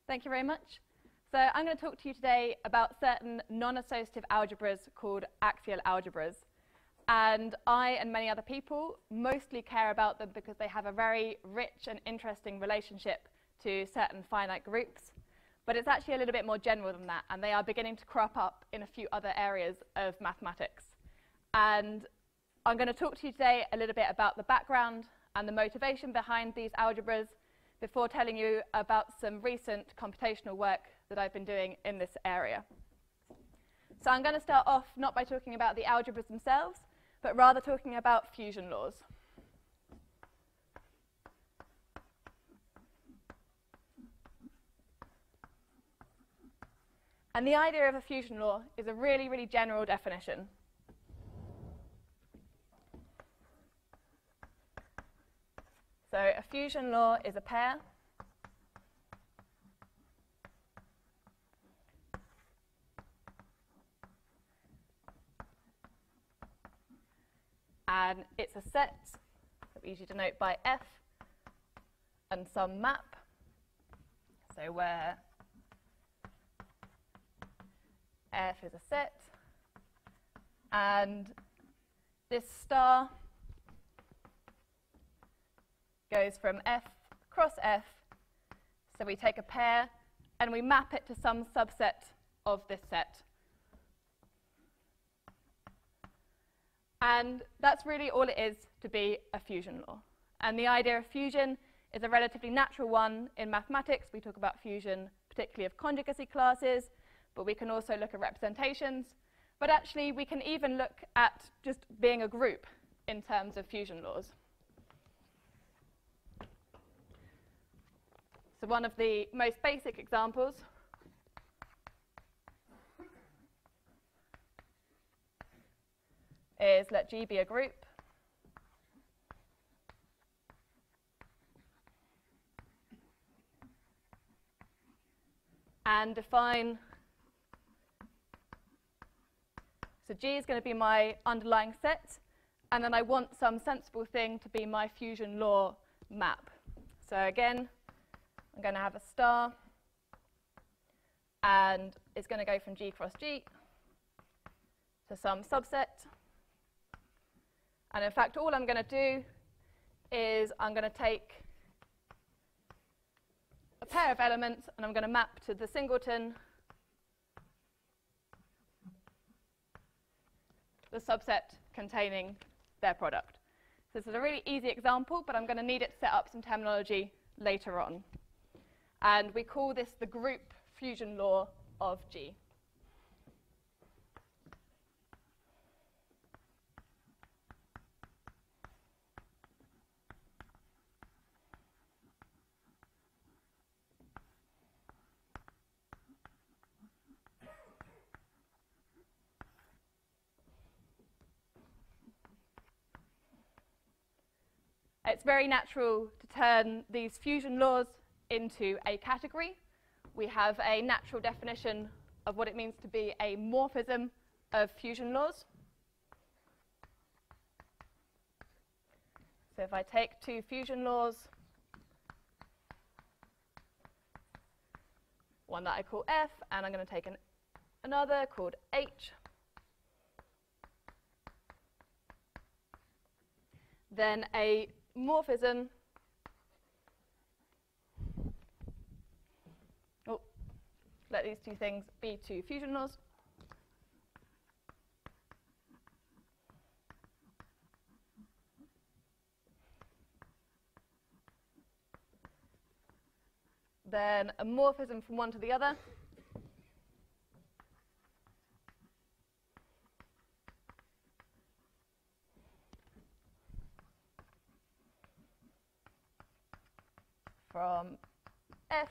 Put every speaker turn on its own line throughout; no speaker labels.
Thank you very much. So I'm going to talk to you today about certain non-associative algebras called axial algebras. And I and many other people mostly care about them because they have a very rich and interesting relationship to certain finite groups. But it's actually a little bit more general than that, and they are beginning to crop up in a few other areas of mathematics. And I'm going to talk to you today a little bit about the background and the motivation behind these algebras before telling you about some recent computational work that I've been doing in this area. So I'm going to start off not by talking about the algebras themselves, but rather talking about fusion laws. And the idea of a fusion law is a really, really general definition. So a fusion law is a pair and it's a set that we usually denote by F and some map. So where F is a set and this star goes from F cross F, so we take a pair and we map it to some subset of this set. And that's really all it is to be a fusion law. And the idea of fusion is a relatively natural one in mathematics. We talk about fusion particularly of conjugacy classes, but we can also look at representations. But actually, we can even look at just being a group in terms of fusion laws. So one of the most basic examples is let G be a group. And define, so G is going to be my underlying set, and then I want some sensible thing to be my fusion law map. So again, I'm going to have a star, and it's going to go from G cross G to some subset. And in fact, all I'm going to do is I'm going to take a pair of elements, and I'm going to map to the singleton the subset containing their product. So this is a really easy example, but I'm going to need it to set up some terminology later on. And we call this the group fusion law of G. It's very natural to turn these fusion laws into a category. We have a natural definition of what it means to be a morphism of fusion laws. So if I take two fusion laws, one that I call F, and I'm going to take another called H, then a morphism let these two things be two fusion laws. Then a morphism from one to the other. From F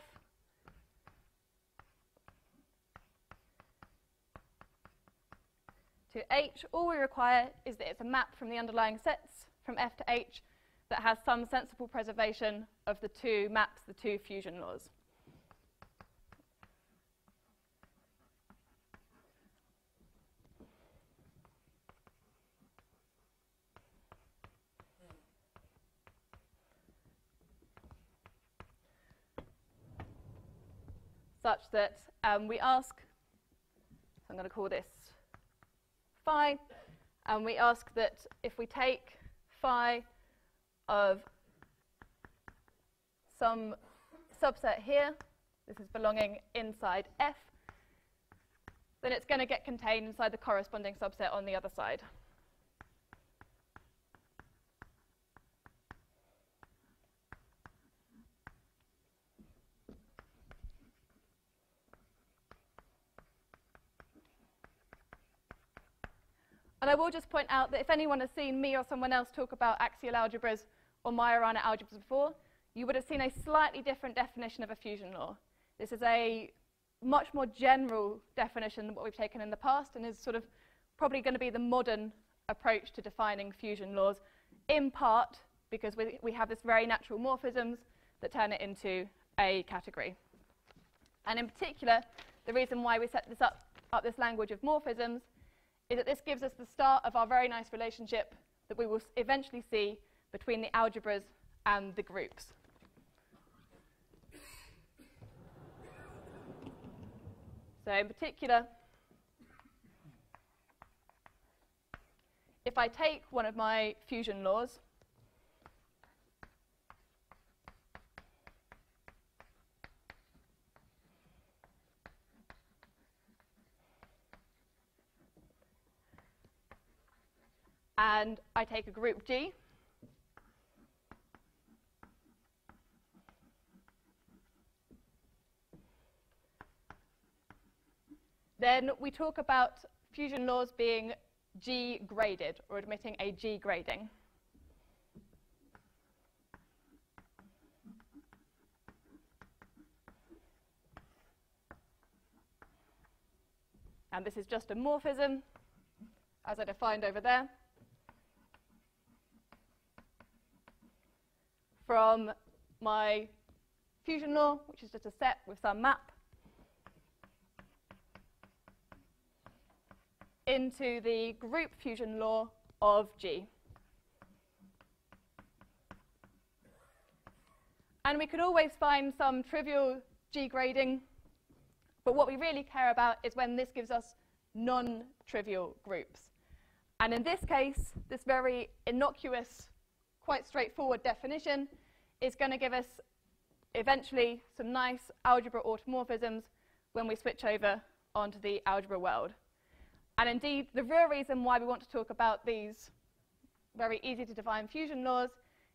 to H, all we require is that it's a map from the underlying sets from F to H that has some sensible preservation of the two maps, the two fusion laws. such that we ask, so I'm going to call this phi, and we ask that if we take phi of some subset here, this is belonging inside F, then it's going to get contained inside the corresponding subset on the other side. And I will just point out that if anyone has seen me or someone else talk about axial algebras or Majorana algebras before, you would have seen a slightly different definition of a fusion law. This is a much more general definition than what we've taken in the past, and is sort of probably going to be the modern approach to defining fusion laws, in part because we have this very natural morphisms that turn it into a category. And in particular, the reason why we set this up this language of morphisms is that this gives us the start of our very nice relationship that we will eventually see between the algebras and the groups. So in particular, if I take one of my fusion laws, and I take a group G, then we talk about fusion laws being G graded, or admitting a G grading. And this is just a morphism, as I defined over there, from my fusion law, which is just a set with some map, into the group fusion law of G. And we could always find some trivial G grading, but what we really care about is when this gives us non-trivial groups. And in this case, this very innocuous, quite straightforward definition is going to give us eventually some nice algebra automorphisms when we switch over onto the algebra world. And indeed, the real reason why we want to talk about these very easy to define fusion laws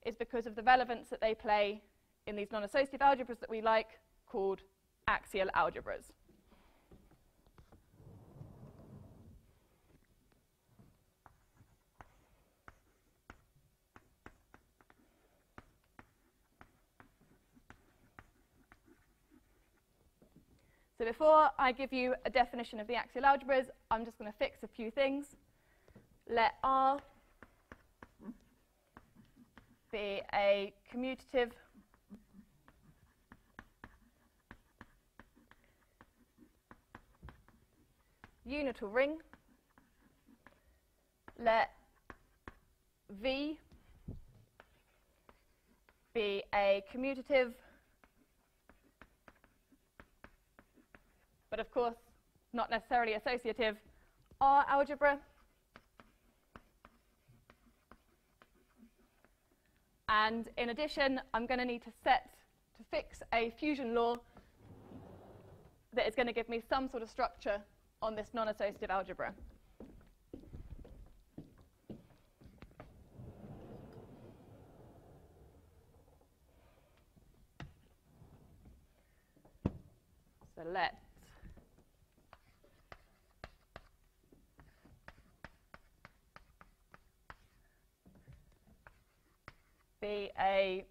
is because of the relevance that they play in these non-associative algebras that we like, called axial algebras. So before I give you a definition of the axial algebras, I'm just going to fix a few things. Let R be a commutative unital ring. Let V be a commutative, but of course not necessarily associative, R algebra. And in addition, I'm going to need to fix a fusion law that is going to give me some sort of structure on this non-associative algebra. So let be a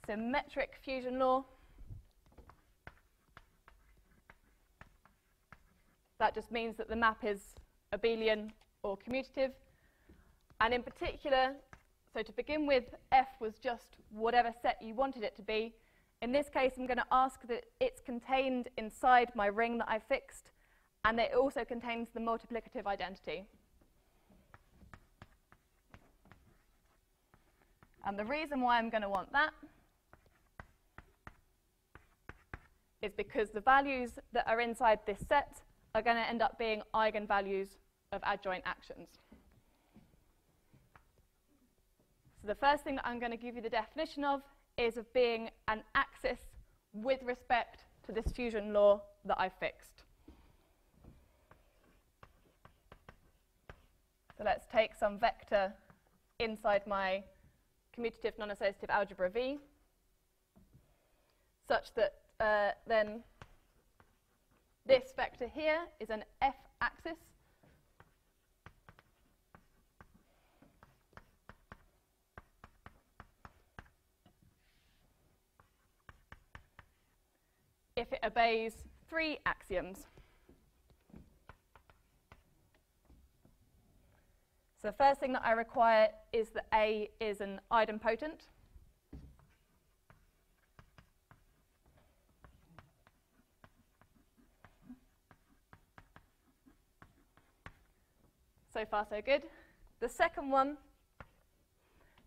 symmetric fusion law. That just means that the map is abelian or commutative. And in particular, so to begin with, F was just whatever set you wanted it to be. In this case, I'm going to ask that it's contained inside my ring that I fixed, and that it also contains the multiplicative identity. And the reason why I'm going to want that is because the values that are inside this set are going to end up being eigenvalues of adjoint actions. So the first thing that I'm going to give you the definition of is of being an axis with respect to this fusion law that I've fixed. So let's take some vector inside my commutative non-associative algebra V, such that then this vector here is an f-axis. If it obeys 3 axioms. So the first thing that I require is that A is an idempotent. So far, so good. The second one,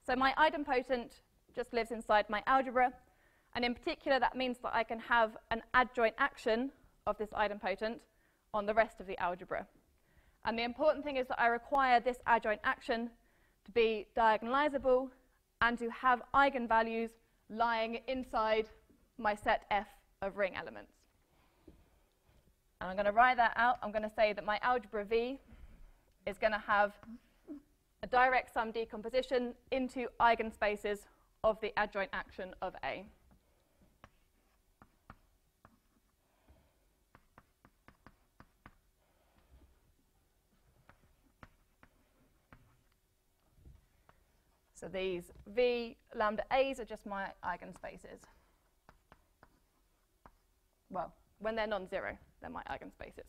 so my idempotent just lives inside my algebra, and in particular that means that I can have an adjoint action of this idempotent on the rest of the algebra. And the important thing is that I require this adjoint action to be diagonalizable and to have eigenvalues lying inside my set F of ring elements. And I'm going to write that out. I'm going to say that my algebra V is going to have a direct sum decomposition into eigenspaces of the adjoint action of A. So these V lambda A's are just my eigenspaces. Well, when they're non-zero, they're my eigenspaces.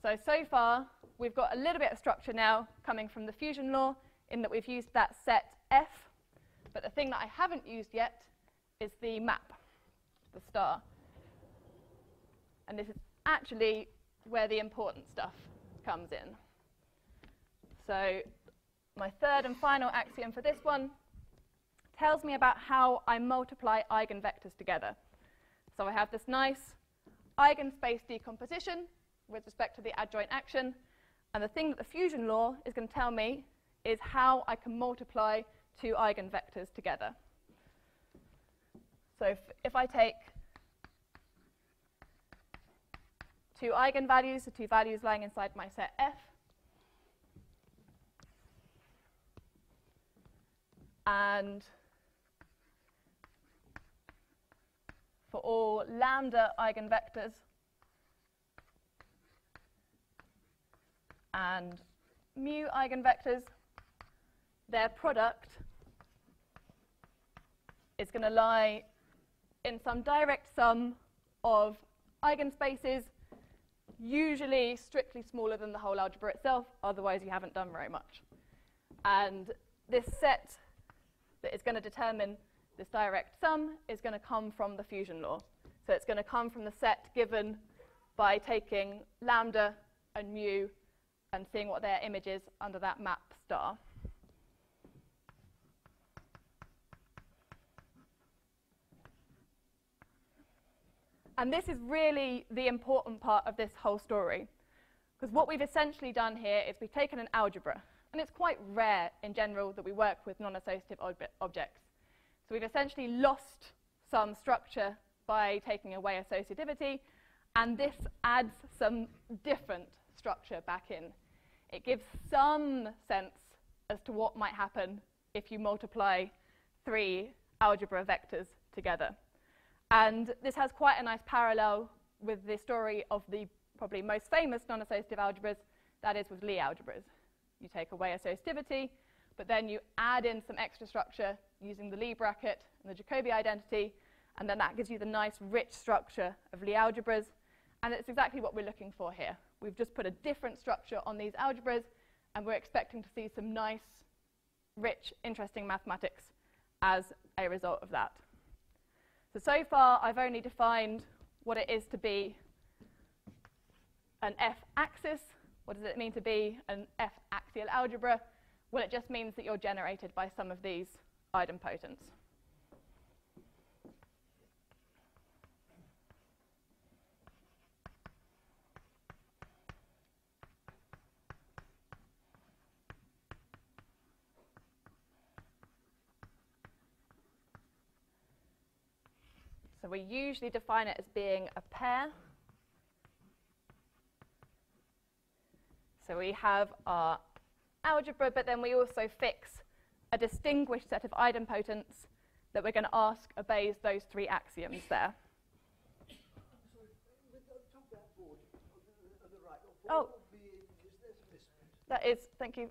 So far, we've got a little bit of structure now coming from the fusion law in that we've used that set F. But the thing that I haven't used yet is the map, the star. And this is actually where the important stuff comes in. So my third and final axiom for this one tells me about how I multiply eigenvectors together. So I have this nice eigenspace decomposition with respect to the adjoint action. And the thing that the fusion law is going to tell me is how I can multiply 2 eigenvectors together. So if I take 2 eigenvalues, the 2 values lying inside my set F, and for all lambda eigenvectors and mu eigenvectors, their product is going to lie in some direct sum of eigenspaces, usually strictly smaller than the whole algebra itself, otherwise you haven't done very much. And this set that is going to determine this direct sum is going to come from the fusion law. So it's going to come from the set given by taking lambda and mu and seeing what their image is under that map star. And this is really the important part of this whole story, because what we've essentially done here is we've taken an algebra, and it's quite rare in general that we work with non-associative objects. So we've essentially lost some structure by taking away associativity, and this adds some different structure back in. It gives some sense as to what might happen if you multiply 3 algebra vectors together. And this has quite a nice parallel with the story of the probably most famous non-associative algebras, that is with Lie algebras. You take away associativity, but then you add in some extra structure using the Lie bracket and the Jacobi identity, and then that gives you the nice rich structure of Lie algebras. And it's exactly what we're looking for here. We've just put a different structure on these algebras, and we're expecting to see some nice, rich, interesting mathematics as a result of that. So far, I've only defined what it is to be an f-axis. What does it mean to be an f-axial algebra? Well, it just means that you're generated by some of these idempotents. So we usually define it as being a pair. So we have our algebra, but then we also fix a distinguished set of idempotents that we're going to ask obeys those three axioms there. Oh, that is, thank you.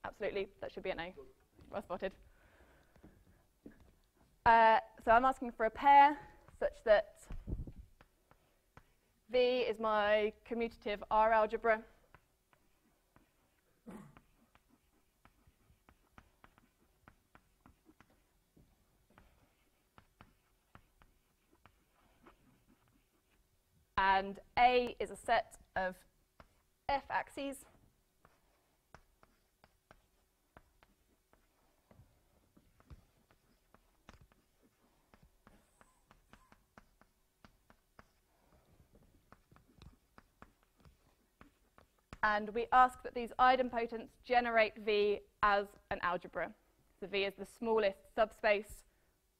Absolutely, that should be an A. Well spotted. So I'm asking for a pair such that V is my commutative R algebra. And A is a set of F axes. And we ask that these idempotents generate V as an algebra. So V is the smallest subspace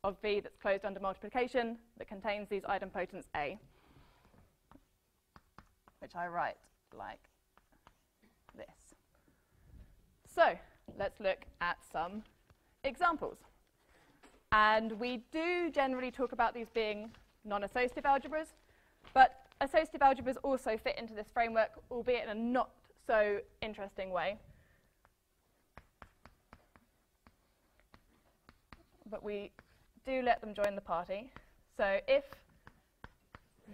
of V that's closed under multiplication that contains these idempotents A, which I write like this. So let's look at some examples. And we do generally talk about these being non-associative algebras, but associative algebras also fit into this framework, albeit in a not so interesting way. But we do let them join the party. So if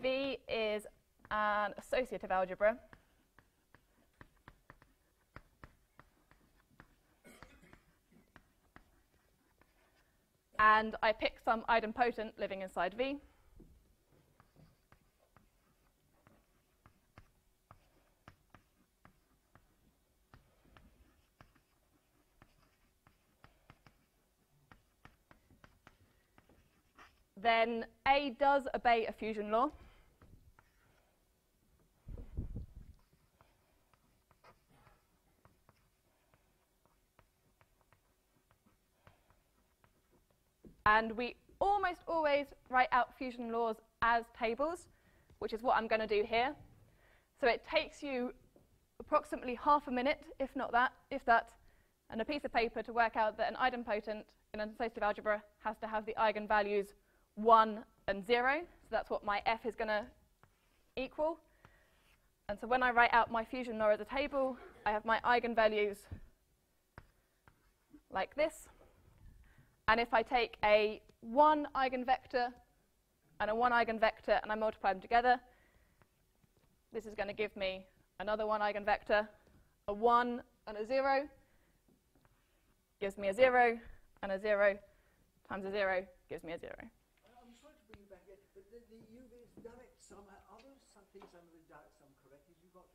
V is an associative algebra, and I pick some idempotent living inside V, then A does obey a fusion law. And we almost always write out fusion laws as tables, which is what I'm going to do here. So it takes you approximately half a minute, if not that, and a piece of paper to work out that an idempotent in an associative algebra has to have the eigenvalues 1 and 0. So that's what my F is going to equal. And so when I write out my fusion law as a table, I have my eigenvalues like this. And if I take a 1 eigenvector and a 1 eigenvector and I multiply them together, this is going to give me another 1 eigenvector, a 1 and a 0 gives me a 0, and a 0 times a 0 gives me a 0.
I'm sorry to bring you back here, but you've direct sum, other things under the direct sum correct is you've got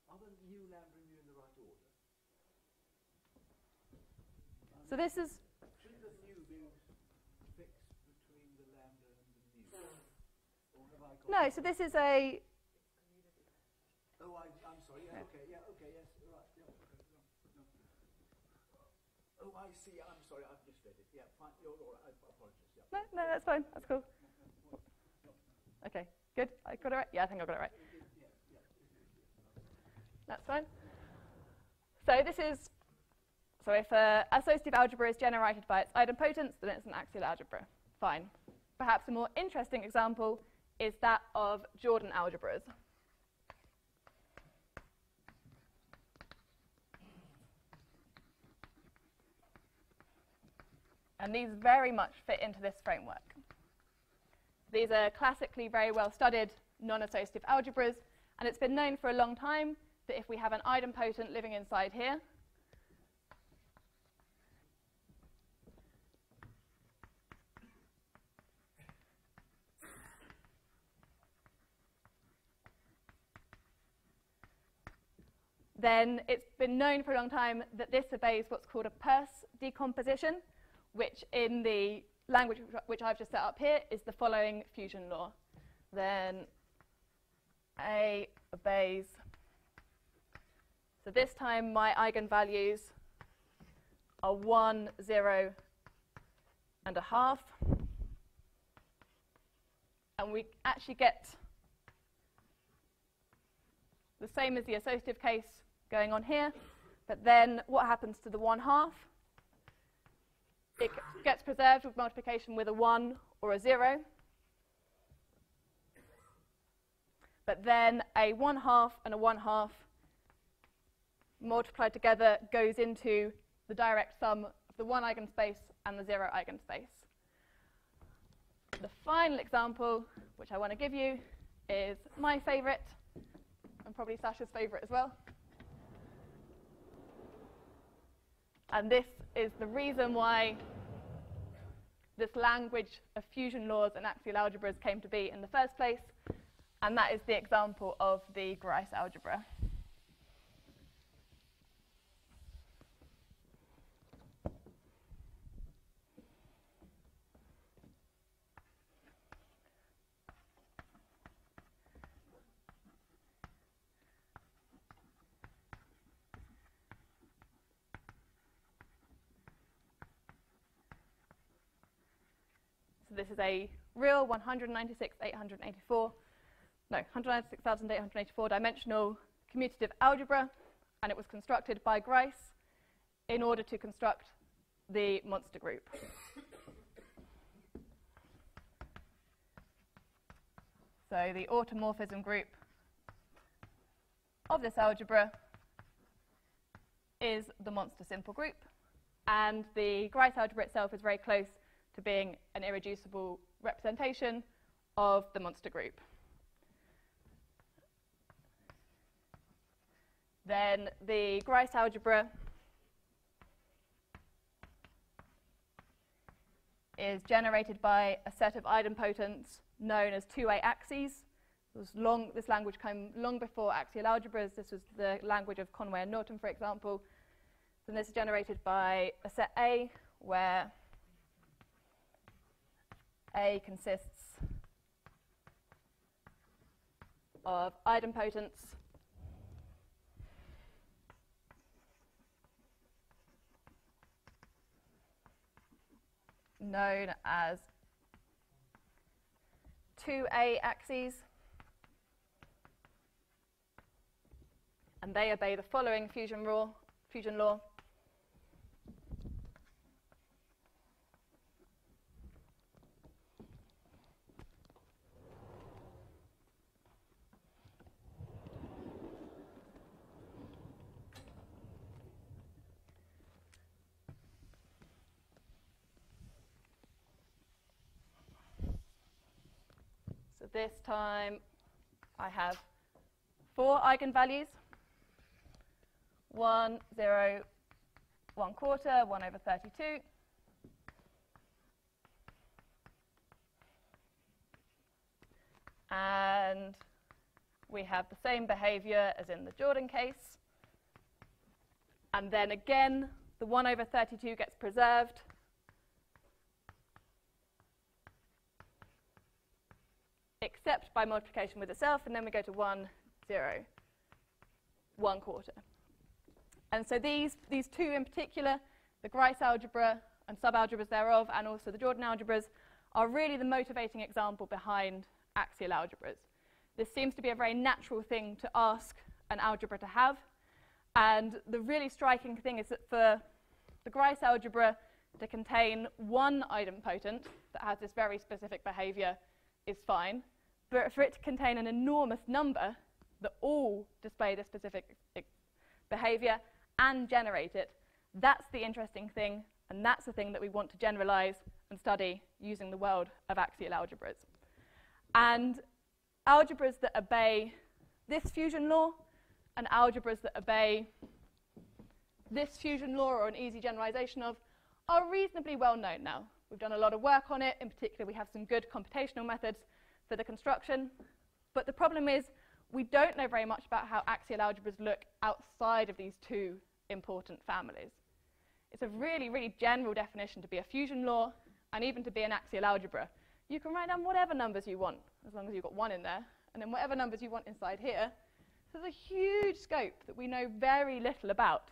other new lambda and mu in the right order.
So this is...
Shouldn't the mu be fixed between the lambda and the mu? Or have I got...
No, so this is a...
Oh, I'm sorry, yeah, okay, yes, right, yeah, okay, no. Oh, I see, I'm sorry, I've misread it, yeah, fine, you're all right, I apologize, yeah.
No, that's fine, that's cool. Okay, good, I got it right? Yeah, I think I got it right. That's fine. So this is, so if associative algebra is generated by its idempotents, then it's an axial algebra. Fine. Perhaps a more interesting example is that of Jordan algebras. And these very much fit into this framework. These are classically very well studied non-associative algebras, and it's been known for a long time that if we have an idempotent living inside here, then it's been known for a long time that this obeys what's called a Peirce decomposition, which in the language which I've just set up here is the following fusion law. Then A obeys. So this time my eigenvalues are 1, 0, and a half. And we actually get the same as the associative case going on here. But then what happens to the 1/2? It gets preserved with multiplication with a 1 or a 0. But then a 1/2 and a 1/2 multiplied together goes into the direct sum of the 1 eigenspace and the 0 eigenspace. The final example, which I want to give you, is my favorite, and probably Sasha's favorite as well. And this is the reason why this language of fusion laws and axial algebras came to be in the first place, and that is the example of the Grice algebra. This is a real 196,884 dimensional commutative algebra, and it was constructed by Grice in order to construct the monster group. So the automorphism group of this algebra is the monster simple group, and the Grice algebra itself is very close to being an irreducible representation of the monster group. Then the Grice algebra is generated by a set of idempotents known as 2A axes. This language came long before axial algebras. This was the language of Conway and Norton, for example. And this is generated by a set A, where A consists of idempotents known as 2A axes, and they obey the following fusion law. So this time I have 4 eigenvalues: 1, 0, 1/4, 1/32. And we have the same behavior as in the Jordan case. And then again, the 1/32 gets preserved. Except by multiplication with itself, and then we go to 1, 0, 1/4. And so these two in particular, the Grice algebra and subalgebras thereof, and also the Jordan algebras, are really the motivating example behind axial algebras. This seems to be a very natural thing to ask an algebra to have. And the really striking thing is that for the Grice algebra to contain one idempotent that has this very specific behavior is fine. But for it to contain an enormous number that all display this specific behavior and generate it, that's the interesting thing, and that's the thing that we want to generalize and study using the world of axial algebras. And algebras that obey this fusion law and algebras that obey this fusion law, or an easy generalization of, are reasonably well known now. We've done a lot of work on it. In particular, we have some good computational methods for the construction. But the problem is we don't know very much about how axial algebras look outside of these two important families. It's a really, really general definition to be a fusion law and even to be an axial algebra. You can write down whatever numbers you want, as long as you've got 1 in there, and then whatever numbers you want inside here. So there's a huge scope that we know very little about.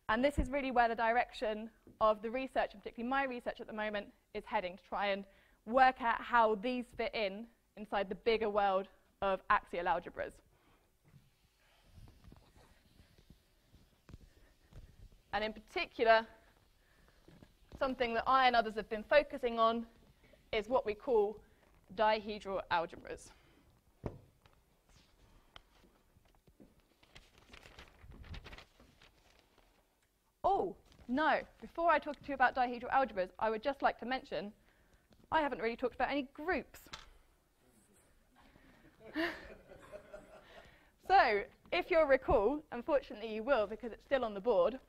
And this is really where the direction of the research, and particularly my research at the moment, is heading, to try and work out how these fit in inside the bigger world of axial algebras. And in particular, something that I and others have been focusing on is what we call dihedral algebras. Oh, no, before I talk to you about dihedral algebras, I would just like to mention I haven't really talked about any groups. So, if you'll recall, unfortunately you will because it's still on the board,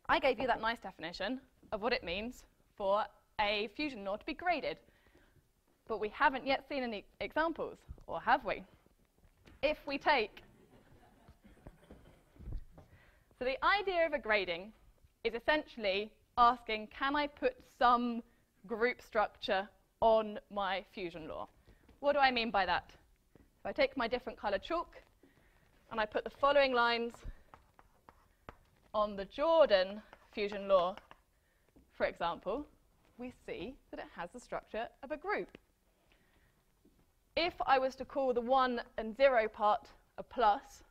I gave you that nice definition of what it means for a fusion law to be graded. But we haven't yet seen any examples, or have we? If we take... So the idea of a grading is essentially asking, can I put some group structure on my fusion law? What do I mean by that? If I take my different coloured chalk and I put the following lines on the Jordan fusion law, for example, we see that it has the structure of a group. If I was to call the 1 and 0 part a plus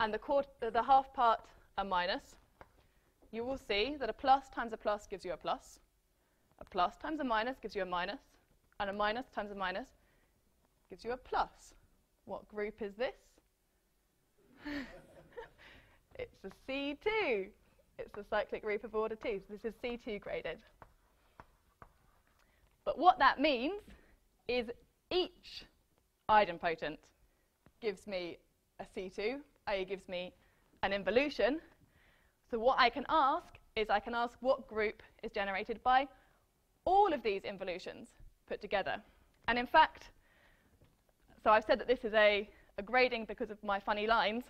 and the half part a minus, you will see that a plus times a plus gives you a plus times a minus gives you a minus, and a minus times a minus gives you a plus. What group is this? It's a C2. It's the cyclic group of order 2. So this is C2 graded. But what that means is each idempotent gives me a C2, i.e. gives me an involution. So what I can ask is I can ask what group is generated by all of these involutions put together. And in fact, so I've said that this is a grading because of my funny lines.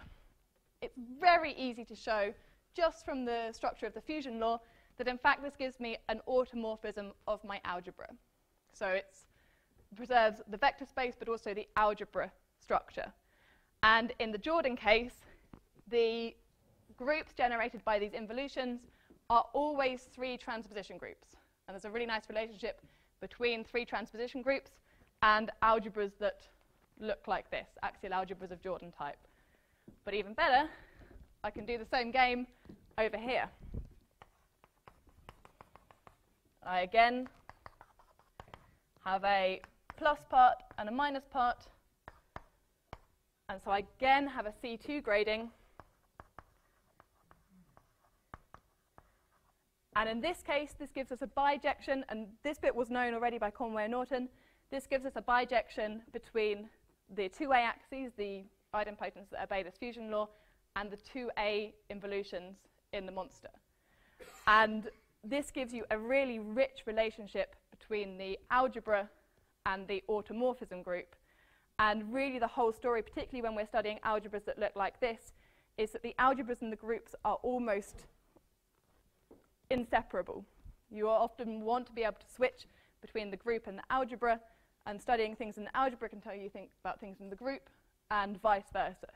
It's very easy to show, just from the structure of the fusion law, that in fact this gives me an automorphism of my algebra. So it preserves the vector space, but also the algebra structure. And in the Jordan case, the groups generated by these involutions are always 3 transposition groups. And there's a really nice relationship between 3 transposition groups and algebras that look like this, axial algebras of Jordan type. But even better, I can do the same game over here. I again have a plus part and a minus part. And so I again have a C2 grading. And in this case, this gives us a bijection, and this bit was known already by Conway and Norton. This gives us a bijection between the 2A axes, the idempotents that obey this fusion law, and the 2A involutions in the monster. And this gives you a really rich relationship between the algebra and the automorphism group. And really the whole story, particularly when we're studying algebras that look like this, is that the algebras and the groups are almost inseparable. You often want to be able to switch between the group and the algebra, and studying things in the algebra can tell you about things in the group, and vice versa.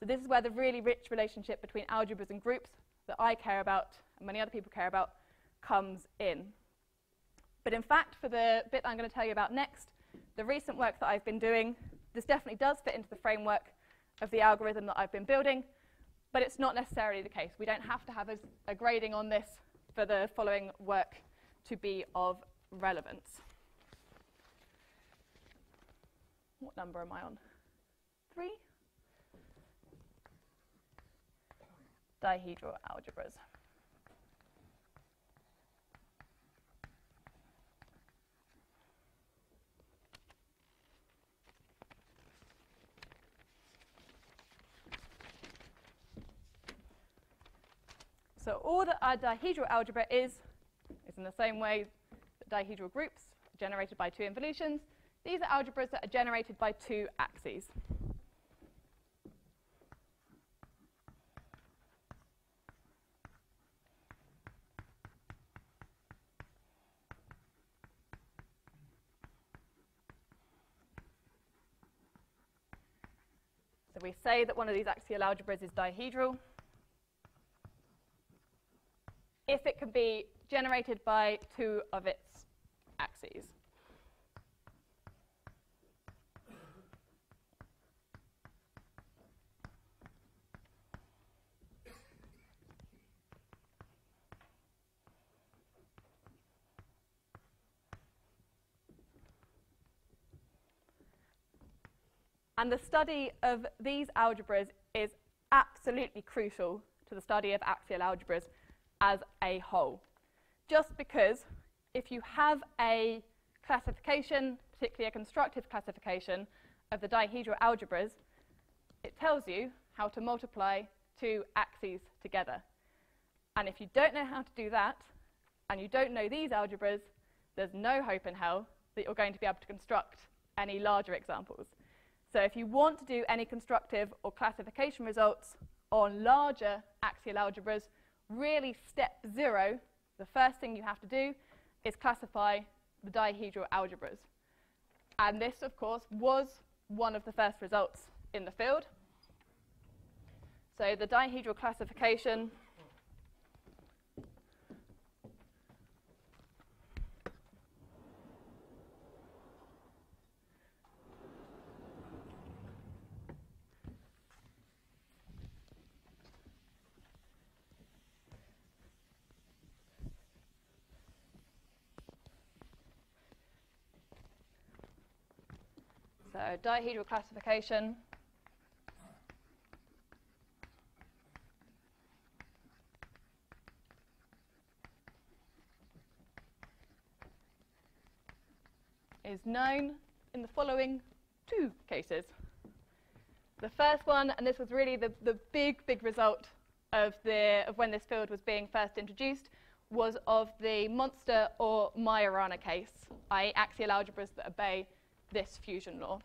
So this is where the really rich relationship between algebras and groups that I care about, and many other people care about, comes in. But in fact, for the bit I'm going to tell you about next, the recent work that I've been doing, this definitely does fit into the framework of the algorithm that I've been building, but it's not necessarily the case. We don't have to have a grading on this for the following work to be of relevance. What number am I on? 3? Dihedral algebras. So all that our dihedral algebra is in the same way that dihedral groups generated by 2 involutions. These are algebras that are generated by two axes. So we say that one of these axial algebras is dihedral if it can be generated by two of its axes. And the study of these algebras is absolutely crucial to the study of axial algebras as a whole. Just because if you have a classification, particularly a constructive classification of the dihedral algebras, it tells you how to multiply two axes together. And if you don't know how to do that, and you don't know these algebras, there's no hope in hell that you're going to be able to construct any larger examples. So if you want to do any constructive or classification results on larger axial algebras, really step 0, the first thing you have to do is classify the dihedral algebras. And this, of course, was one of the first results in the field. So the dihedral classification dihedral classification is known in the following two cases. The first one, and this was really the big result of when this field was being first introduced, was of the Monster or Majorana case, i.e. axial algebras that obey this fusion law.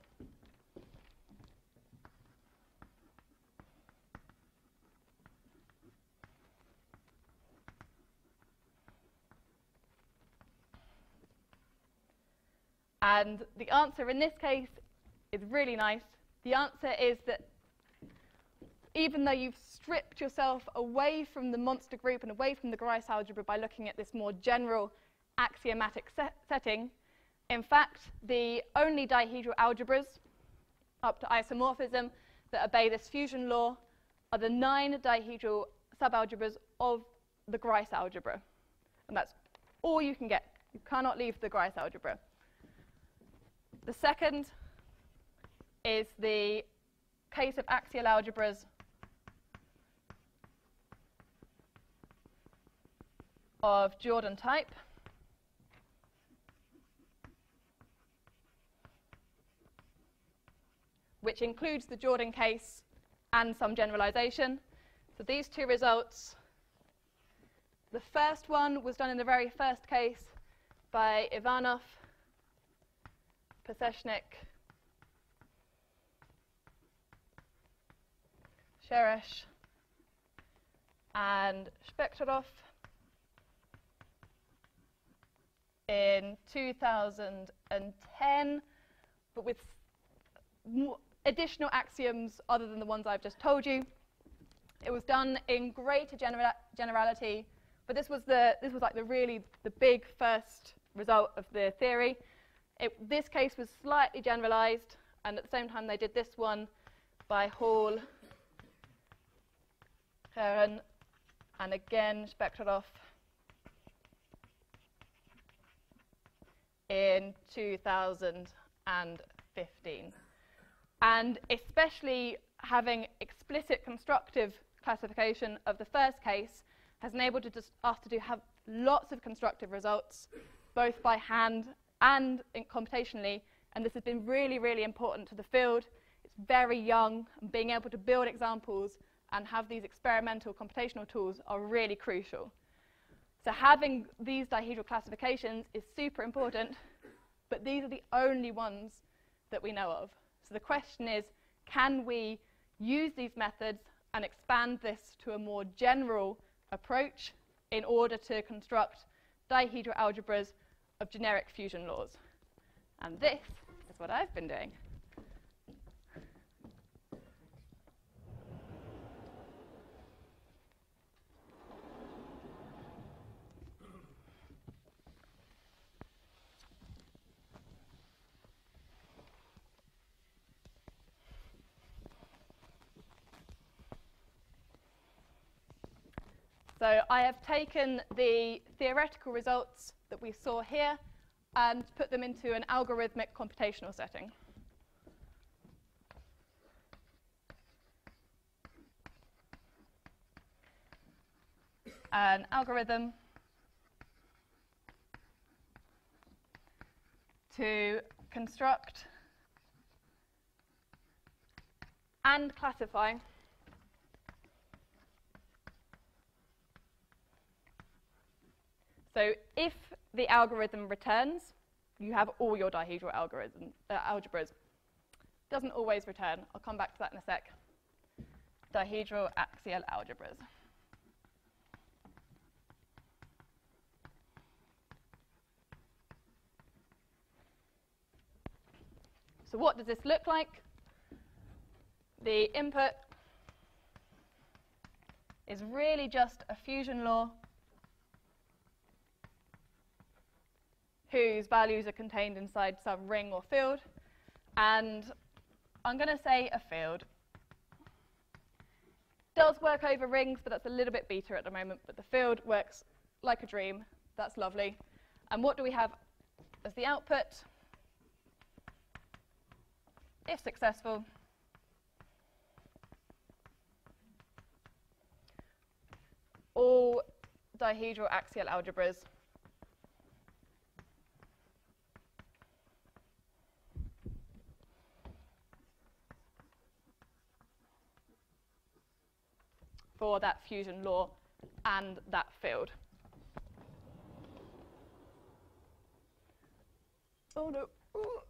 And the answer in this case is really nice. The answer is that even though you've stripped yourself away from the monster group and away from the Grice algebra by looking at this more general axiomatic setting, in fact, the only dihedral algebras up to isomorphism that obey this fusion law are the 9 dihedral subalgebras of the Grice algebra. And that's all you can get. You cannot leave the Grice algebra. The second is the case of axial algebras of Jordan type, which includes the Jordan case and some generalization. So these two results, the first one was done in the very first case by Ivanov, Pasechnik, Sheresh, and Spektorov in 2010, but with more additional axioms other than the ones I've just told you. It was done in greater generality, but this was like the big first result of the theory. This case was slightly generalized, and at the same time they did this one by Hall, Heron, and again Spektorov in 2015. And especially having explicit constructive classification of the first case has enabled us to have lots of constructive results, both by hand and computationally, and this has been really, really important to the field. It's very young, and being able to build examples and have these experimental computational tools are really crucial. So having these dihedral classifications is super important, but these are the only ones that we know of. So the question is, can we use these methods and expand this to a more general approach in order to construct dihedral algebras of generic fusion laws? And this is what I've been doing. So I have taken the theoretical results that we saw here and put them into an algorithmic computational setting. An algorithm to construct and classify so if the algorithm returns, you have all your dihedral algebras. Doesn't always return. I'll come back to that in a sec. Dihedral axial algebras. So what does this look like? The input is really just a fusion law whose values are contained inside some ring or field. And I'm going to say a field. Does work over rings, but that's a little bit beta at the moment. But the field works like a dream. That's lovely. And what do we have as the output? If successful, all dihedral axial algebras for that fusion law and that field. Oh no. Ooh.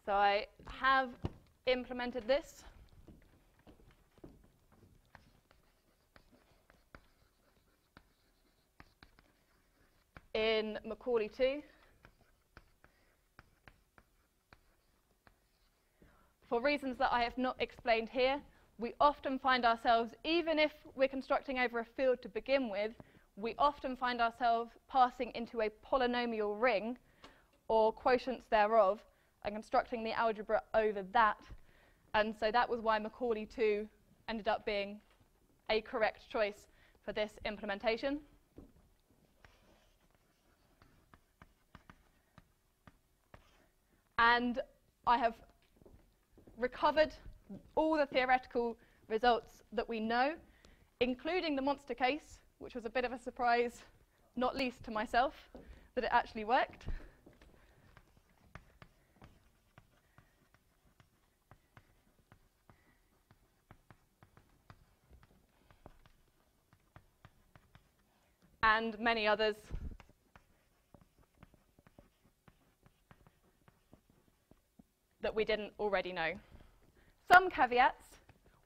So I have implemented this. In Macaulay 2. For reasons that I have not explained here, we often find ourselves, even if we're constructing over a field to begin with, we often find ourselves passing into a polynomial ring or quotients thereof and constructing the algebra over that. And so that was why Macaulay 2 ended up being a correct choice for this implementation. And I have recovered all the theoretical results that we know, including the monster case, which was a bit of a surprise, not least to myself, that it actually worked. And many others. That we didn't already know. Some caveats.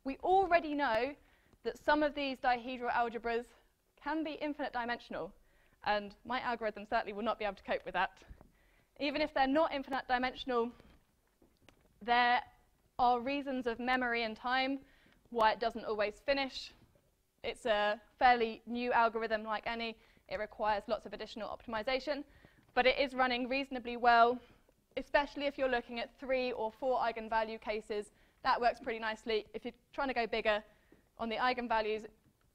We already know that some of these dihedral algebras can be infinite dimensional, and my algorithm certainly will not be able to cope with that. Even if they're not infinite dimensional, there are reasons of memory and time why it doesn't always finish. It's a fairly new algorithm like any. It requires lots of additional optimization, but it is running reasonably well, especially if you're looking at 3 or 4 eigenvalue cases. That works pretty nicely. If you're trying to go bigger on the eigenvalues,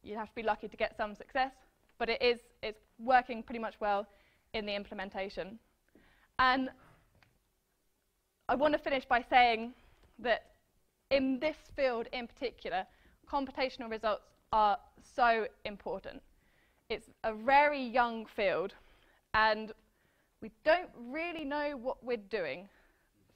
you have to be lucky to get some success, but it's working pretty much well in the implementation. And I want to finish by saying that in this field in particular, computational results are so important. It's a very young field, and we don't really know what we're doing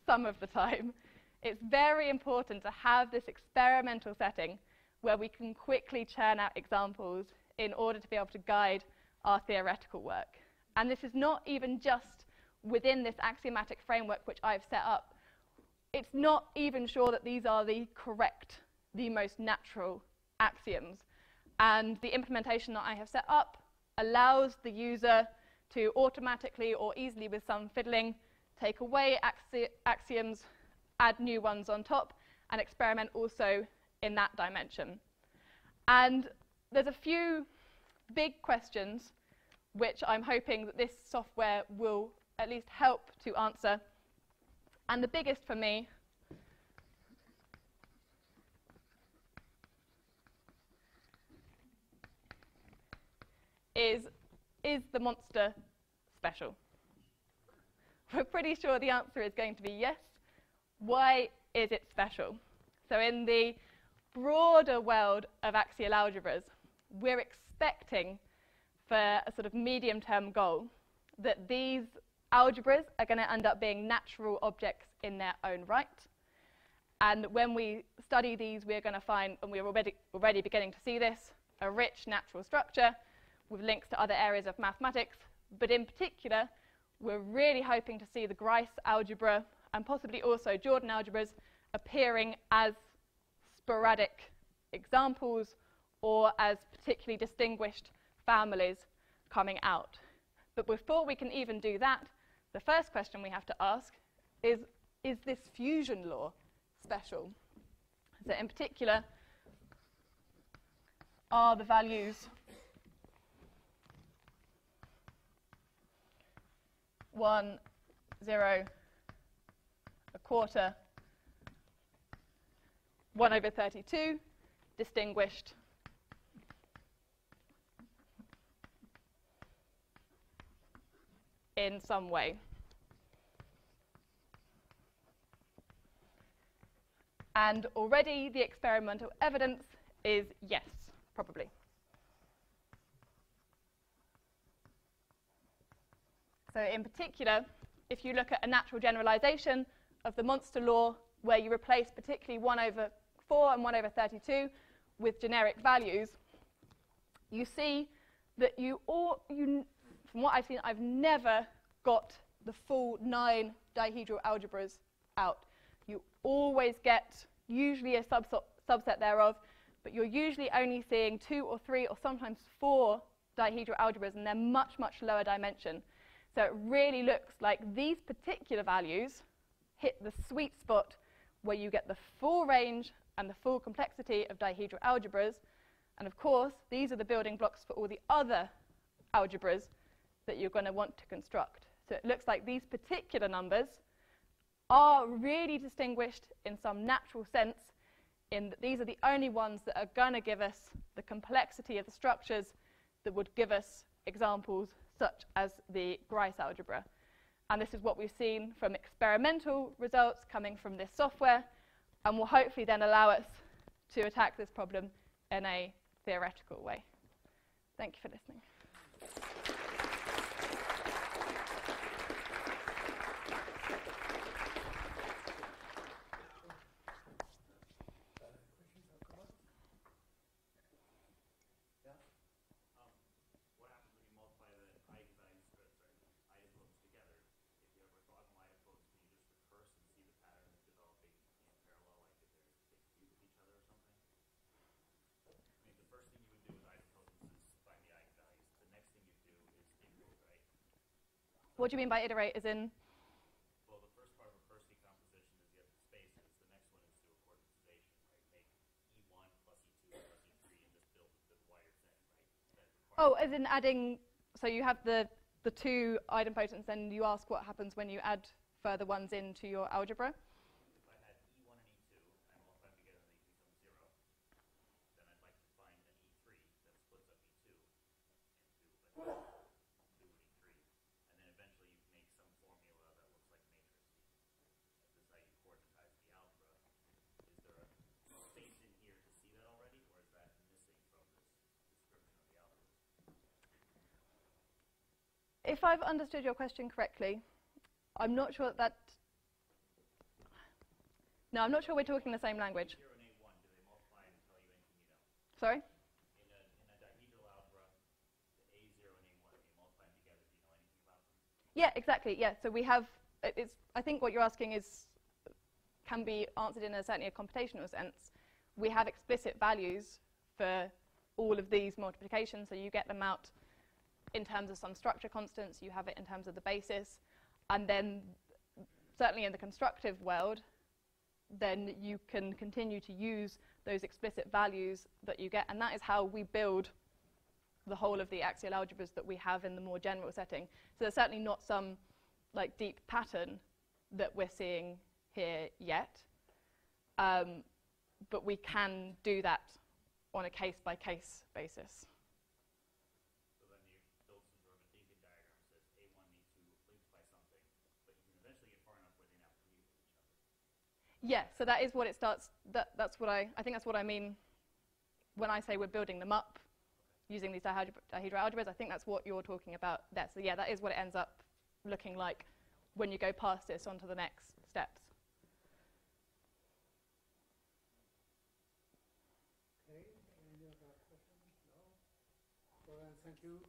some of the time. It's very important to have this experimental setting where we can quickly churn out examples in order to be able to guide our theoretical work. And this is not even just within this axiomatic framework which I've set up. It's not even sure that these are the correct, the most natural axioms. And the implementation that I have set up allows the user to automatically or easily with some fiddling take away axioms, add new ones on top, and experiment also in that dimension. And there's a few big questions which I'm hoping that this software will at least help to answer. And the biggest for me is the monster special? We're pretty sure the answer is going to be yes. Why is it special? So in the broader world of axial algebras, we're expecting for a sort of medium-term goal that these algebras are going to end up being natural objects in their own right. And when we study these, we're going to find, and we're already beginning to see this, a rich natural structure with links to other areas of mathematics. But in particular, we're really hoping to see the Grice algebra and possibly also Jordan algebras appearing as sporadic examples or as particularly distinguished families coming out. But before we can even do that, the first question we have to ask is this fusion law special? So in particular, are the values 1, 0, a quarter, 1 over 32, distinguished in some way? And already the experimental evidence is yes, probably. So in particular, if you look at a natural generalization of the monster law where you replace particularly 1 over 4 and 1 over 32 with generic values, you see that from what I've seen, I've never got the full 9 dihedral algebras out. You always get usually a subset thereof, but you're usually only seeing 2 or 3 or sometimes 4 dihedral algebras, and they're much, much lower dimension. So it really looks like these particular values hit the sweet spot where you get the full range and the full complexity of dihedral algebras. And of course, these are the building blocks for all the other algebras that you're going to want to construct. So it looks like these particular numbers are really distinguished in some natural sense in that these are the only ones that are going to give us the complexity of the structures that would give us examples such as the Grice algebra. And this is what we've seen from experimental results coming from this software, and will hopefully then allow us to attack this problem in a theoretical way. Thank you for listening. What do you mean by iterate, as in?
Well, the first part of a Peirce decomposition is you have the spaces. The next one is do a quartization, right? Make E1 plus E2 plus E3 and just build the wider thing, right?
Oh, as in adding, so you have the 2 idempotents, and you ask what happens when you add further ones into your algebra?
If I had E1 and E2 and I multiply them together and they become 0, then I'd like to find an E3 that splits up E2 into like 2 and E3. And then eventually you make some formula that looks like matrix. This is how you quartize the algebra. Is there a space in here to see that already, or is that missing from
if I've understood your question correctly, I'm not sure that... No, I'm not sure we're talking the same language.
A0 and A1, do they multiply and tell you anything you know?
Sorry?
In a dihedral algebra, the A0 and A1, they multiply them together. Do you know anything about them?
Yeah, exactly. Yeah. So we have. I think what you're asking can be answered in certainly a computational sense. We have explicit values for all of these multiplications, so you get them out in terms of some structure constants. You have it in terms of the basis, and then certainly in the constructive world, then you can continue to use those explicit values that you get, and that is how we build the whole of the axial algebras that we have in the more general setting. So there's certainly not some like deep pattern that we're seeing here yet, but we can do that on a case-by-case basis.
So then you build some sort of a David diagram that says A1 and A2 linked by something, but you can eventually get far enough where they now commute with each other.
Yeah, so that is what it starts. That's what I think that's what I mean when I say we're building them up using these dihedral algebras. I think that's what you're talking about there. So yeah, that is what it ends up looking like when you go past this onto the next steps.
Okay, any other questions? No? Well then, thank you.